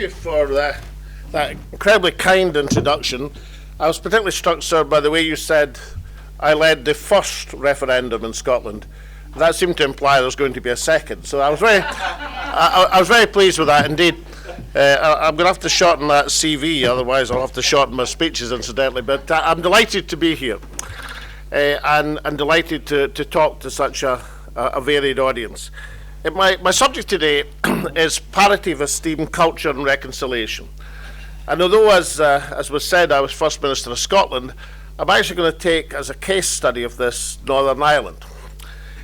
you for that incredibly kind introduction. I was particularly struck, sir, by the way you said I led the first referendum in Scotland. That seemed to imply there was going to be a second. So I was very pleased with that indeed. I'm going to have to shorten that CV, otherwise I'll have to shorten my speeches, incidentally. But I'm delighted to be here, and delighted to talk to such a varied audience. My subject today is parity of esteem, culture and reconciliation. And although, as was said, I was First Minister of Scotland, I'm actually going to take as a case study of this Northern Ireland.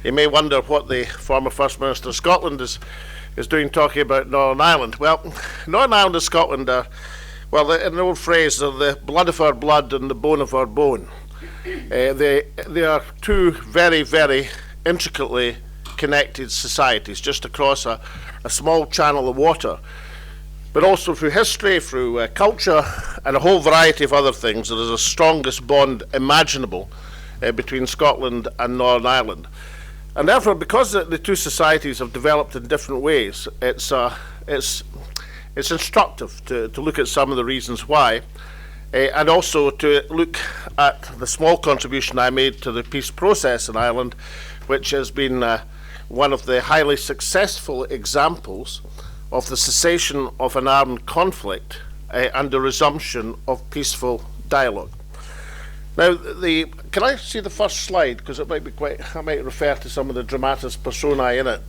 You may wonder what the former First Minister of Scotland is doing talking about Northern Ireland. Well, Northern Ireland and Scotland are, well, in the old phrase, they're the blood of our blood and the bone of our bone. They are two very, very intricately connected societies just across a small channel of water, but also through history, through culture, and a whole variety of other things. There is the strongest bond imaginable between Scotland and Northern Ireland. And therefore, because the two societies have developed in different ways, it's instructive to look at some of the reasons why, and also to look at the small contribution I made to the peace process in Ireland, which has been one of the highly successful examples of the cessation of an armed conflict and the resumption of peaceful dialogue. Now, can I see the first slide? Because it might be I might refer to some of the dramatis personae in it.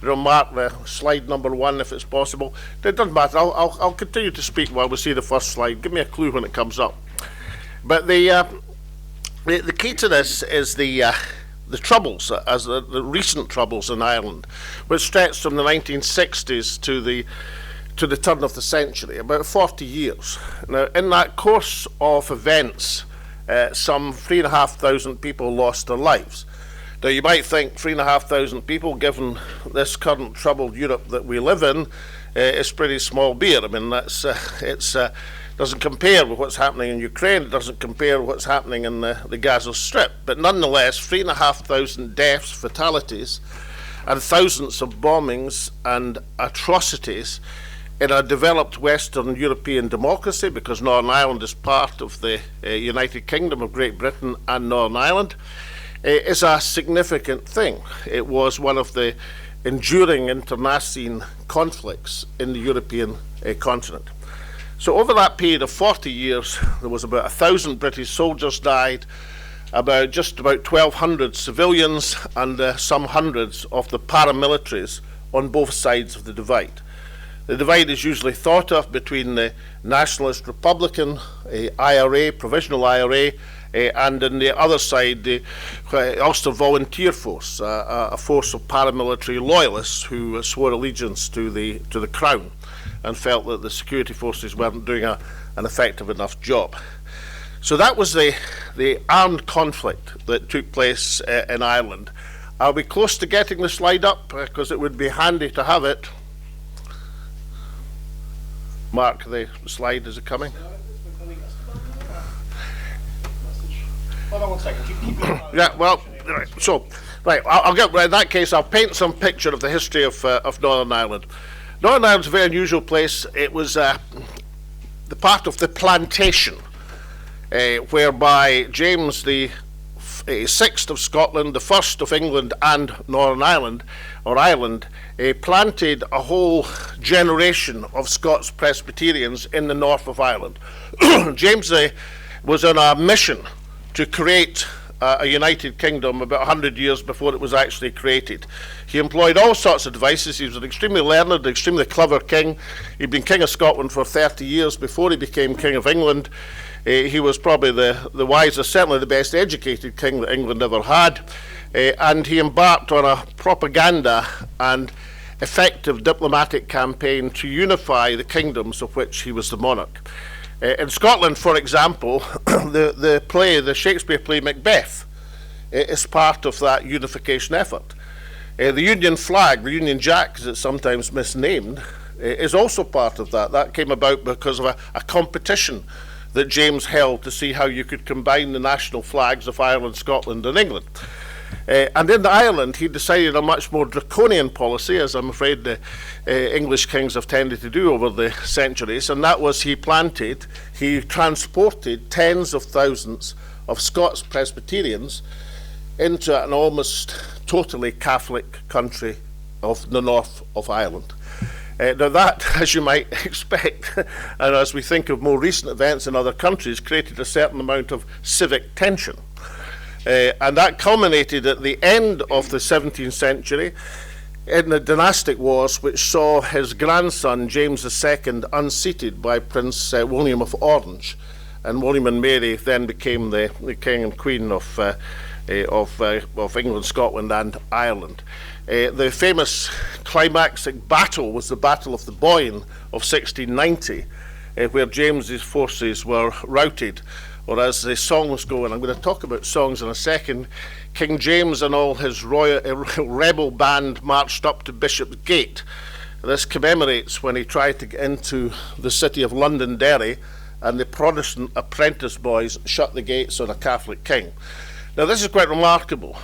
I'll mark the slide number 1 if it's possible. It doesn't matter. I'll continue to speak while we see the first slide. Give me a clue when it comes up. But the key to this is the troubles, as the recent troubles in Ireland, which stretched from the 1960s to the turn of the century, about 40 years. Now, in that course of events, some 3,500 people lost their lives. Now, you might think 3,500 people, given this current troubled Europe that we live in, is pretty small beer. I mean, doesn't compare with what's happening in Ukraine. It doesn't compare with what's happening in the Gaza Strip. But nonetheless, 3,500 deaths, fatalities, and thousands of bombings and atrocities in a developed Western European democracy, because Northern Ireland is part of the United Kingdom of Great Britain and Northern Ireland, is a significant thing. It was one of the enduring internecine conflicts in the European continent. So over that period of 40 years, there was about 1,000 British soldiers died, just about 1,200 civilians, and some hundreds of the paramilitaries on both sides of the divide. The divide is usually thought of between the Nationalist Republican IRA, provisional IRA, and on the other side, the Ulster Volunteer Force, a force of paramilitary loyalists who swore allegiance to the Crown and felt that the security forces weren't doing an effective enough job. So that was the armed conflict that took place in Ireland. Are we close to getting the slide up? Because it would be handy to have it. Mark, the slide, is it coming? Hold on 1 second. Keep yeah, well, right, so, right, I'll get, in that case, I'll paint some picture of the history of Northern Ireland. Northern Ireland's a very unusual place. It was the part of the plantation, whereby James the Sixth of Scotland, the first of England and Northern Ireland, or Ireland, planted a whole generation of Scots Presbyterians in the north of Ireland. James was on a mission to create a united kingdom about 100 years before it was actually created. He employed all sorts of devices. He was an extremely learned, extremely clever king. He'd been King of Scotland for 30 years before he became King of England. He was probably the wisest, certainly the best educated king that England ever had. And he embarked on a propaganda and effective diplomatic campaign to unify the kingdoms of which he was the monarch. In Scotland, for example, the Shakespeare play Macbeth is part of that unification effort. The Union flag, the Union Jack, as it's sometimes misnamed, is also part of that. That came about because of a competition that James held to see how you could combine the national flags of Ireland, Scotland and England. And in Ireland, he decided a much more draconian policy, as I'm afraid the English kings have tended to do over the centuries, and that was he transported tens of thousands of Scots Presbyterians into an almost totally Catholic country of the north of Ireland. Now that, as you might expect, and as we think of more recent events in other countries, created a certain amount of civic tension. And that culminated at the end of the 17th century in the dynastic wars, which saw his grandson James II unseated by Prince William of Orange, and William and Mary then became the king and queen of England, Scotland and Ireland. The famous climactic battle was the Battle of the Boyne of 1690, where James's forces were routed. Or as the songs go, and I'm going to talk about songs in a second, King James and all his rebel band marched up to Bishop's Gate. This commemorates when he tried to get into the city of Londonderry and the Protestant apprentice boys shut the gates on a Catholic king. Now this is quite remarkable,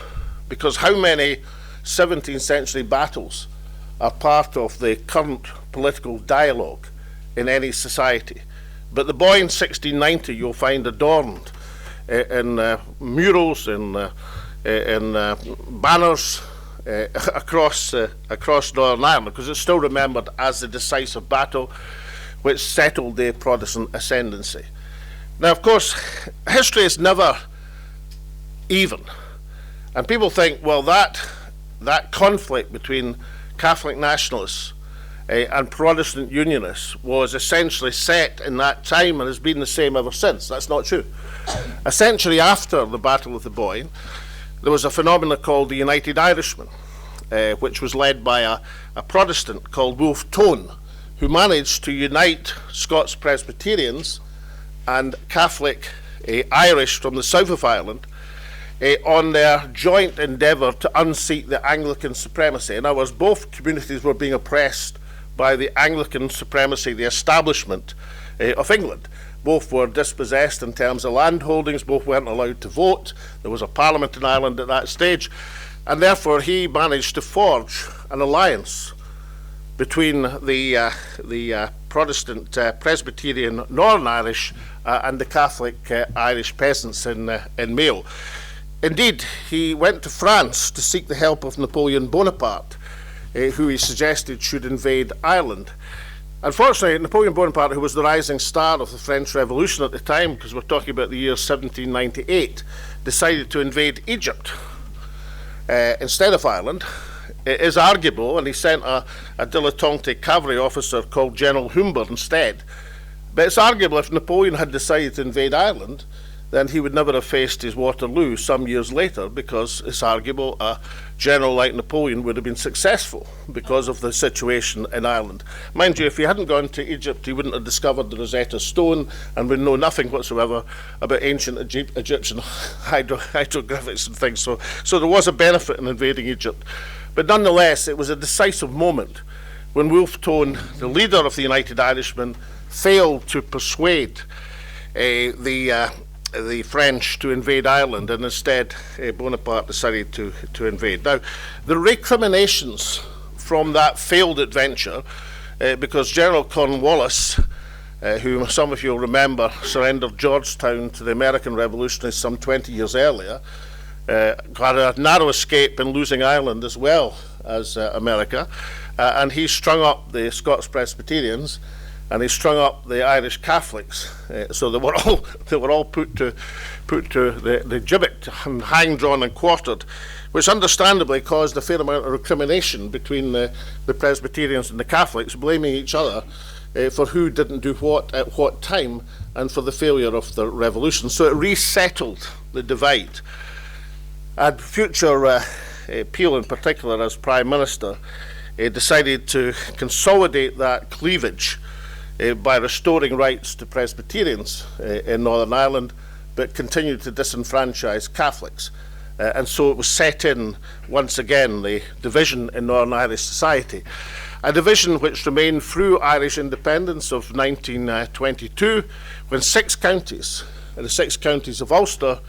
because how many 17th century battles are part of the current political dialogue in any society? But the Boyne 1690 you'll find adorned in murals, in banners across Northern Ireland, because it's still remembered as the decisive battle which settled the Protestant ascendancy. Now, of course, history is never even, and people think, well, that conflict between Catholic nationalists and Protestant Unionists was essentially set in that time and has been the same ever since. That's not true. Essentially, after the Battle of the Boyne, there was a phenomenon called the United Irishmen, which was led by a Protestant called Wolfe Tone, who managed to unite Scots Presbyterians and Catholic Irish from the south of Ireland on their joint endeavour to unseat the Anglican supremacy. In other words, both communities were being oppressed by the Anglican supremacy, the establishment of England. Both were dispossessed in terms of land holdings, both weren't allowed to vote. There was a parliament in Ireland at that stage, and therefore he managed to forge an alliance between the Protestant Presbyterian Northern Irish and the Catholic Irish peasants in Mayo. Indeed, he went to France to seek the help of Napoleon Bonaparte, who he suggested should invade Ireland. Unfortunately, Napoleon Bonaparte, who was the rising star of the French Revolution at the time, because we're talking about the year 1798, decided to invade Egypt instead of Ireland. It is arguable, and he sent a dilettante cavalry officer called General Humber instead. But it's arguable if Napoleon had decided to invade Ireland, then he would never have faced his Waterloo some years later, because it's arguable a general like Napoleon would have been successful because of the situation in Ireland. Mind you, if he hadn't gone to Egypt, he wouldn't have discovered the Rosetta Stone and would know nothing whatsoever about ancient Egyptian hieroglyphics and things. So there was a benefit in invading Egypt. But nonetheless, it was a decisive moment when Wolfe Tone, the leader of the United Irishmen, failed to persuade the French to invade Ireland, and instead Bonaparte decided to invade. Now, the recriminations from that failed adventure, because General Cornwallis, who some of you will remember surrendered Georgetown to the American revolutionists some 20 years earlier, got a narrow escape in losing Ireland as well as America, and he strung up the Scots Presbyterians and he strung up the Irish Catholics, so they were all put to the gibbet and hanged, drawn, and quartered, which understandably caused a fair amount of recrimination between the Presbyterians and the Catholics, blaming each other for who didn't do what at what time, and for the failure of the revolution. So it resettled the divide. And future Peel, in particular, as Prime Minister, decided to consolidate that cleavage by restoring rights to Presbyterians in Northern Ireland, but continued to disenfranchise Catholics. And so it was set in, once again, the division in Northern Irish society. A division which remained through Irish independence of 1922, when 6 counties, the 6 counties of Ulster,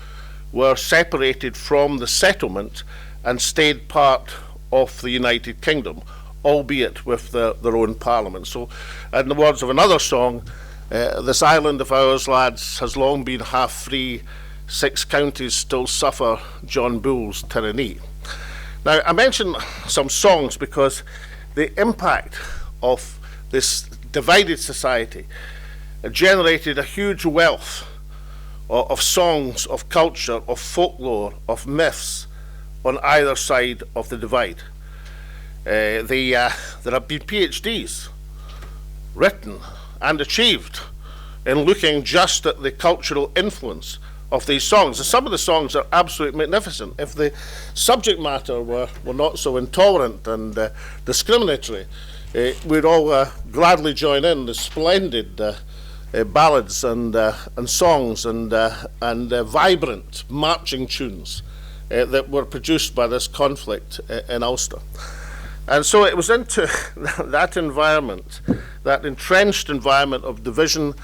were separated from the settlement and stayed part of the United Kingdom, albeit with their own parliament. So, in the words of another song, this island of ours, lads, has long been half free. 6 counties still suffer John Bull's tyranny. Now, I mention some songs because the impact of this divided society generated a huge wealth of songs, of culture, of folklore, of myths on either side of the divide. There have been PhDs written and achieved in looking just at the cultural influence of these songs. And some of the songs are absolutely magnificent. If the subject matter were not so intolerant and discriminatory, we'd all gladly join in the splendid ballads and songs and vibrant marching tunes that were produced by this conflict in Ulster. And so it was into that environment, that entrenched environment of division,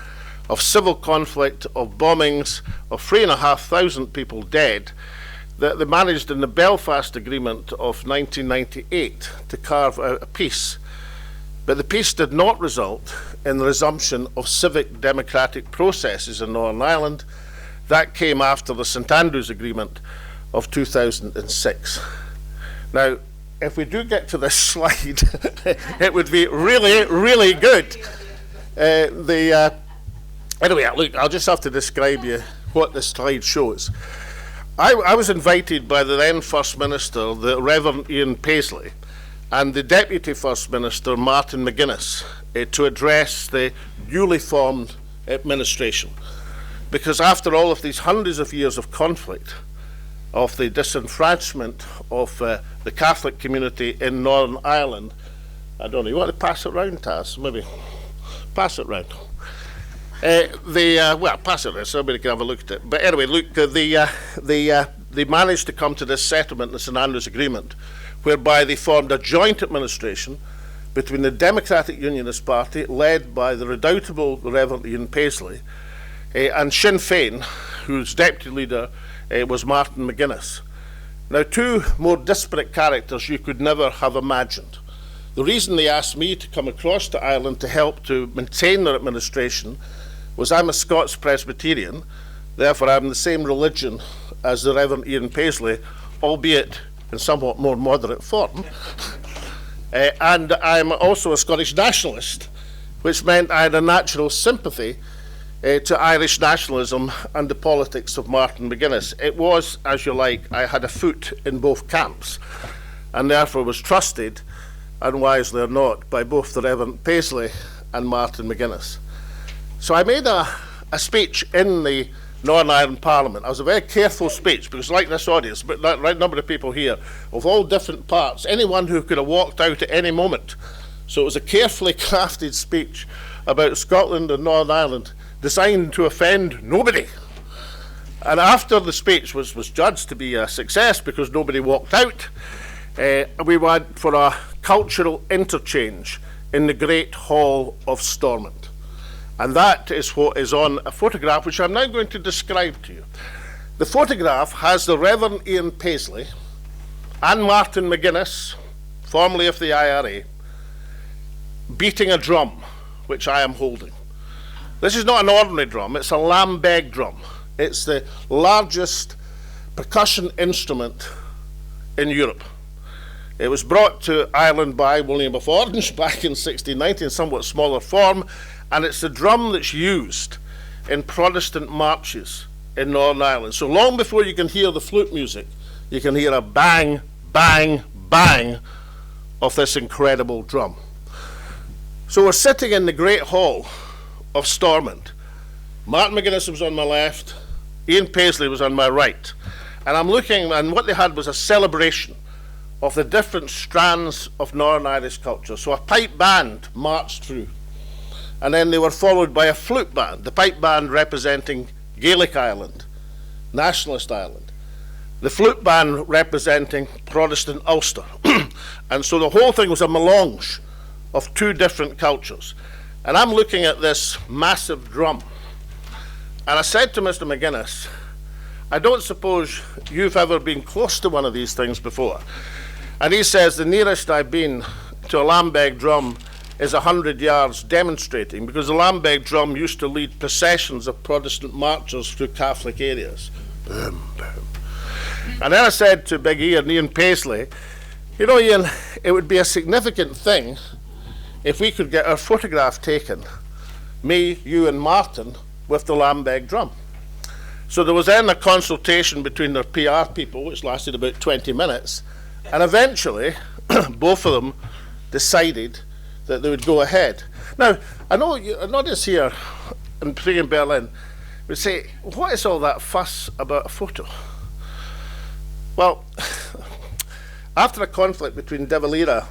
of civil conflict, of bombings, of 3,500 people dead, that they managed in the Belfast Agreement of 1998 to carve out a peace. But the peace did not result in the resumption of civic democratic processes in Northern Ireland. That came after the St Andrews Agreement of 2006. Now, if we do get to this slide, it would be really, really good. Anyway, look, I'll just have to describe you what this slide shows. I was invited by the then First Minister, the Reverend Ian Paisley, and the Deputy First Minister, Martin McGuinness, to address the newly formed administration. Because after all of these hundreds of years of conflict, of the disenfranchisement of the Catholic community in Northern Ireland, I don't know, you want to pass it round, Taz? Maybe pass it round. Well, pass it round so everybody can have a look at it. But anyway, look, they managed to come to this settlement, the St Andrews Agreement, whereby they formed a joint administration between the Democratic Unionist Party, led by the redoubtable Reverend Ian Paisley, and Sinn Féin, whose deputy leader was Martin McGuinness. Now, 2 more disparate characters you could never have imagined. The reason they asked me to come across to Ireland to help to maintain their administration was I'm a Scots Presbyterian, therefore I'm the same religion as the Reverend Ian Paisley, albeit in somewhat more moderate form. And I'm also a Scottish nationalist, which meant I had a natural sympathy to Irish nationalism and the politics of Martin McGuinness. It was, as you like, I had a foot in both camps, and therefore was trusted, unwisely or not, by both the Reverend Paisley and Martin McGuinness. So I made a speech in the Northern Ireland Parliament. It was a very careful speech, because like this audience, but the right number of people here, of all different parts, anyone who could have walked out at any moment. So it was a carefully crafted speech about Scotland and Northern Ireland, designed to offend nobody. And after the speech was judged to be a success because nobody walked out, we went for a cultural interchange in the Great Hall of Stormont. And that is what is on a photograph, which I'm now going to describe to you. The photograph has the Reverend Ian Paisley and Martin McGuinness, formerly of the IRA, beating a drum, which I am holding. This is not an ordinary drum, it's a lambeg drum. It's the largest percussion instrument in Europe. It was brought to Ireland by William of Orange back in 1690 in somewhat smaller form, and it's the drum that's used in Protestant marches in Northern Ireland. So long before you can hear the flute music, you can hear a bang, bang, bang of this incredible drum. So we're sitting in the Great Hall of Stormont. Martin McGuinness was on my left, Ian Paisley was on my right, and I'm looking, and what they had was a celebration of the different strands of Northern Irish culture. So a pipe band marched through, and then they were followed by a flute band, the pipe band representing Gaelic Ireland, Nationalist Ireland, the flute band representing Protestant Ulster. And so the whole thing was a melange of 2 different cultures. And I'm looking at this massive drum, and I said to Mr. McGuinness, I don't suppose you've ever been close to one of these things before. And he says the nearest I've been to a Lamberg drum is 100 yards demonstrating, because the Lamberg drum used to lead processions of Protestant marchers through Catholic areas. Boom, boom. And then I said to Big Ian Paisley, you know, Ian, it would be a significant thing if we could get our photograph taken, me, you and Martin, with the Lamberg drum. So there was then a consultation between their PR people, which lasted about 20 minutes, and eventually both of them decided that they would go ahead. Now, I notice here, in Berlin, we say, what is all that fuss about a photo? Well, after a conflict between De Valera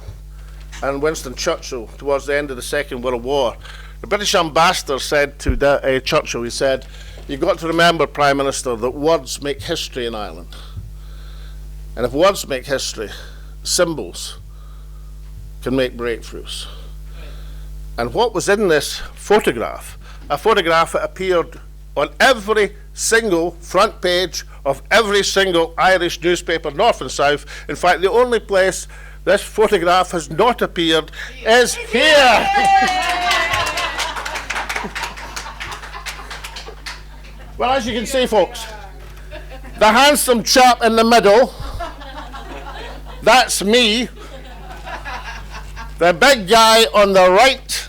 and Winston Churchill towards the end of the Second World War, the British ambassador said to Churchill, he said, you've got to remember, Prime Minister, that words make history in Ireland. And if words make history, symbols can make breakthroughs. And what was in this photograph, a photograph that appeared on every single front page of every single Irish newspaper, north and south. In fact, the only place this photograph has not appeared is here. Well, as you can see, folks, the handsome chap in the middle, that's me. The big guy on the right,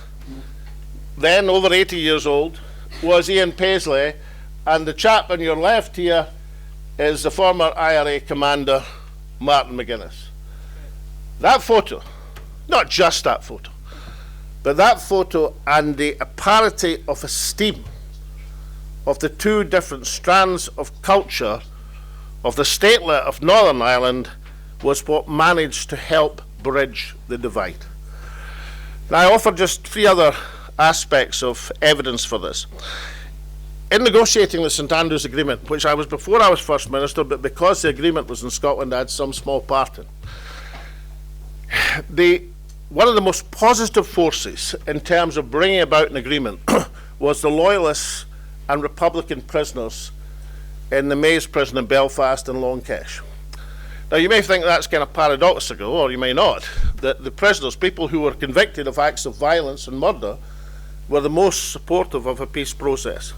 then over 80 years old, was Ian Paisley, and the chap on your left here is the former IRA commander, Martin McGuinness. That photo, not just that photo, but that photo and the parity of esteem of the two different strands of culture of the statelet of Northern Ireland was what managed to help bridge the divide. Now, I offer just three other aspects of evidence for this. In negotiating the St Andrews Agreement, which I was before I was First Minister, but because the agreement was in Scotland, I had some small part in. One of the most positive forces in terms of bringing about an agreement was the Loyalists and Republican prisoners in the Maze prison in Belfast and Longkesh. Now, you may think that's kind of paradoxical, or you may not, that the prisoners, people who were convicted of acts of violence and murder, were the most supportive of a peace process.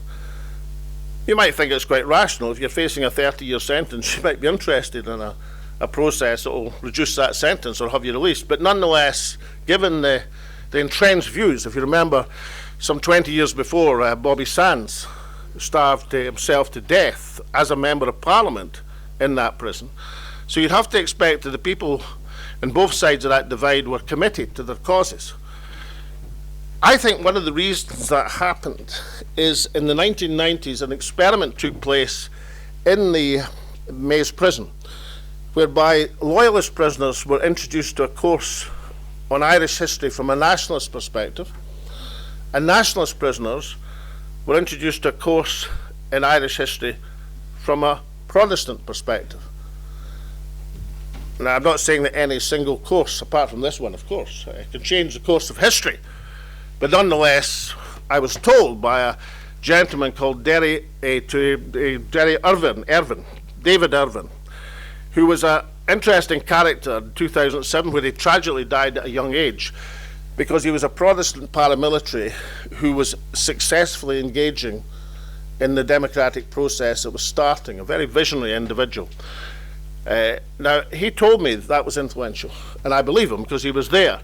You might think it's quite rational. If you're facing a 30-year sentence, you might be interested in a process that will reduce that sentence or have you released. But nonetheless, given the entrenched views, if you remember, some 20 years before, Bobby Sands starved himself to death as a member of Parliament in that prison. So you'd have to expect that the people on both sides of that divide were committed to their causes. I think one of the reasons that happened is in the 1990s an experiment took place in the Maze prison, whereby Loyalist prisoners were introduced to a course on Irish history from a nationalist perspective, and nationalist prisoners were introduced to a course in Irish history from a Protestant perspective. Now, I'm not saying that any single course, apart from this one, of course, can change the course of history. But nonetheless, I was told by a gentleman called David Irvin, who was an interesting character in 2007, where he tragically died at a young age, because he was a Protestant paramilitary who was successfully engaging in the democratic process that was starting, a very visionary individual. Now, he told me that was influential, and I believe him because he was there,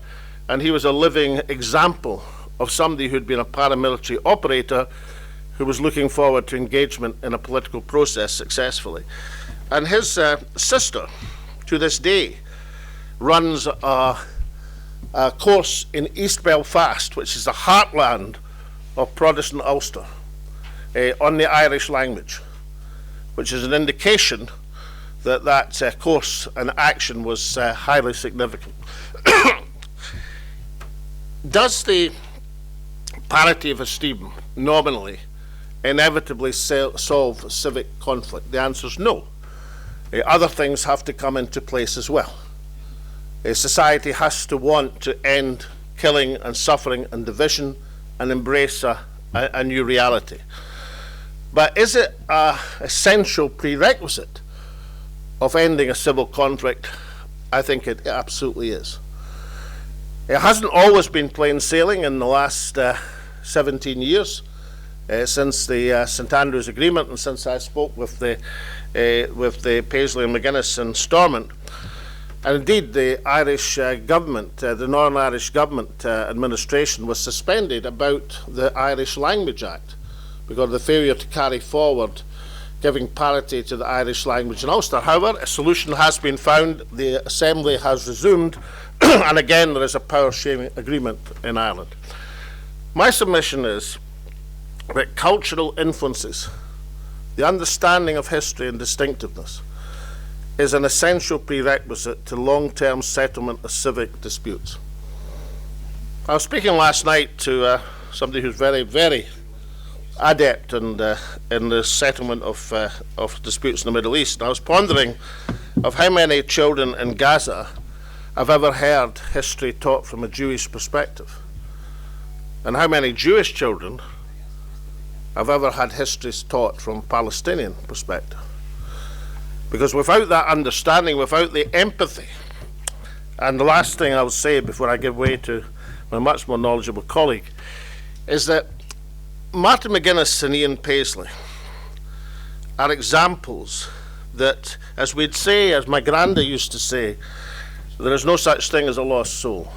and he was a living example of somebody who'd been a paramilitary operator who was looking forward to engagement in a political process successfully. And his sister, to this day, runs a course in East Belfast, which is the heartland of Protestant Ulster, on the Irish language, which is an indication that that course and action was highly significant. Does the parity of esteem nominally inevitably solve civic conflict? The answer is no. Other things have to come into place as well. A society has to want to end killing and suffering and division and embrace a new reality. But is it an essential prerequisite of ending a civil conflict? I think it absolutely is. It hasn't always been plain sailing in the last 17 years since the St Andrews Agreement, and since I spoke with the Paisley and McGuinness and Stormont. And indeed, the Irish government, the Northern Irish government administration, was suspended about the Irish Language Act because of the failure to carry forward giving parity to the Irish language in Ulster. However, a solution has been found, the Assembly has resumed, and again there is a power-sharing agreement in Ireland. My submission is that cultural influences, the understanding of history and distinctiveness, is an essential prerequisite to long-term settlement of civic disputes. I was speaking last night to somebody who's very, very adept in the settlement of disputes in the Middle East, and I was pondering of how many children in Gaza have ever heard history taught from a Jewish perspective, and how many Jewish children have ever had histories taught from a Palestinian perspective. Because without that understanding, without the empathy, and the last thing I will say before I give way to my much more knowledgeable colleague, is that Martin McGuinness and Ian Paisley are examples that, as we'd say, as my granda used to say, there is no such thing as a lost soul.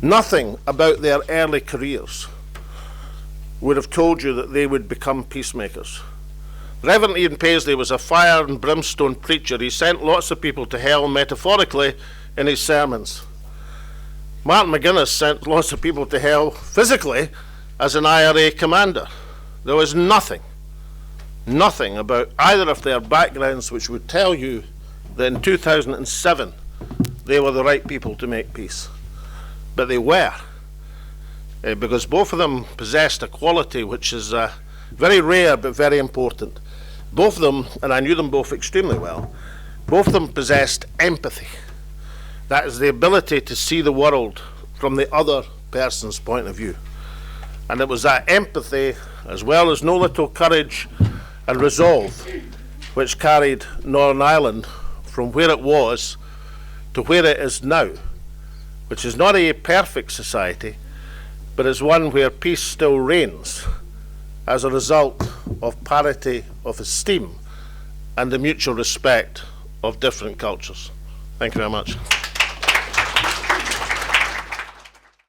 Nothing about their early careers would have told you that they would become peacemakers. Reverend Ian Paisley was a fire and brimstone preacher. He sent lots of people to hell metaphorically in his sermons. Martin McGuinness sent lots of people to hell physically as an IRA commander. There was nothing about either of their backgrounds which would tell you that in 2007 they were the right people to make peace. But they were, because both of them possessed a quality which is very rare but very important. Both of them, and I knew them both extremely well, both of them possessed empathy. That is the ability to see the world from the other person's point of view. And it was that empathy, as well as no little courage and resolve, which carried Northern Ireland from where it was to where it is now, which is not a perfect society, but is one where peace still reigns as a result of parity of esteem and the mutual respect of different cultures. Thank you very much.